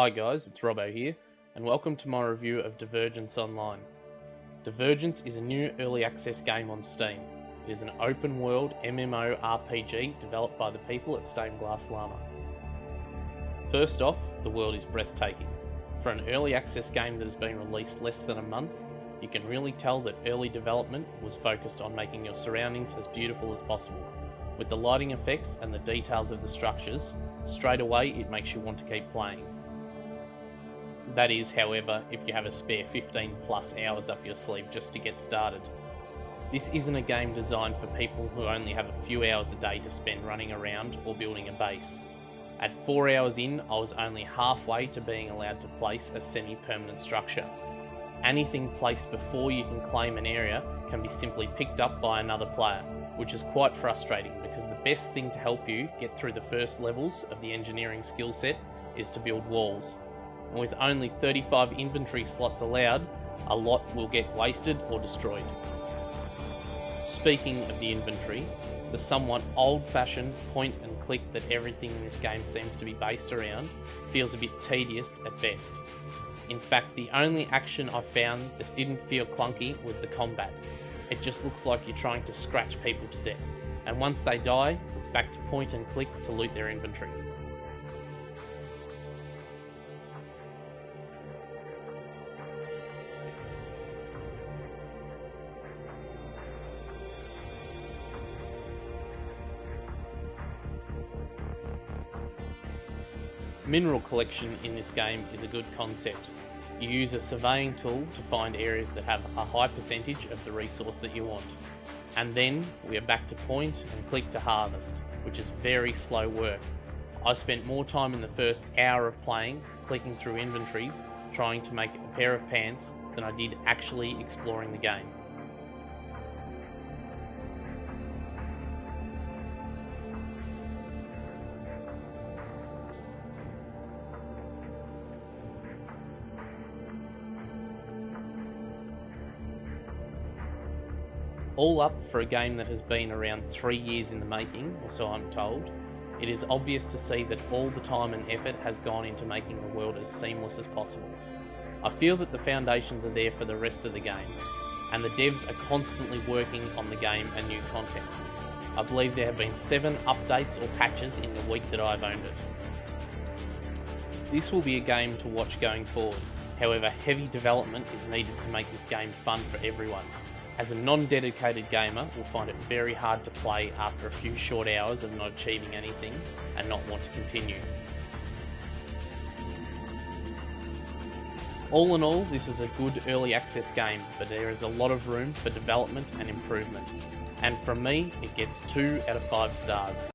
Hi guys, it's Robbo here, and welcome to my review of Divergence Online. Divergence is a new early access game on Steam. It is an open world MMORPG developed by the people at Stained Glass Llama. First off, the world is breathtaking. For an early access game that has been released less than a month, you can really tell that early development was focused on making your surroundings as beautiful as possible. With the lighting effects and the details of the structures, straight away it makes you want to keep playing. That is, however, if you have a spare 15 plus hours up your sleeve just to get started. This isn't a game designed for people who only have a few hours a day to spend running around or building a base. At 4 hours in, I was only halfway to being allowed to place a semi-permanent structure. Anything placed before you can claim an area can be simply picked up by another player, which is quite frustrating because the best thing to help you get through the first levels of the engineering skill set is to build walls. And with only 35 inventory slots allowed, a lot will get wasted or destroyed. Speaking of the inventory, the somewhat old-fashioned point and click that everything in this game seems to be based around feels a bit tedious at best. In fact, the only action I found that didn't feel clunky was the combat. It just looks like you're trying to scratch people to death, and once they die, it's back to point and click to loot their inventory. Mineral collection in this game is a good concept. You use a surveying tool to find areas that have a high percentage of the resource that you want. And then we are back to point and click to harvest, which is very slow work. I spent more time in the first hour of playing clicking through inventories trying to make a pair of pants than I did actually exploring the game. All up for a game that has been around 3 years in the making, or so I'm told, it is obvious to see that all the time and effort has gone into making the world as seamless as possible. I feel that the foundations are there for the rest of the game, and the devs are constantly working on the game and new content. I believe there have been 7 updates or patches in the week that I've owned it. This will be a game to watch going forward, however heavy development is needed to make this game fun for everyone. As a non-dedicated gamer will find it very hard to play after a few short hours of not achieving anything and not want to continue. All in all, this is a good early access game, but there is a lot of room for development and improvement. And from me, it gets 2 out of 5 stars.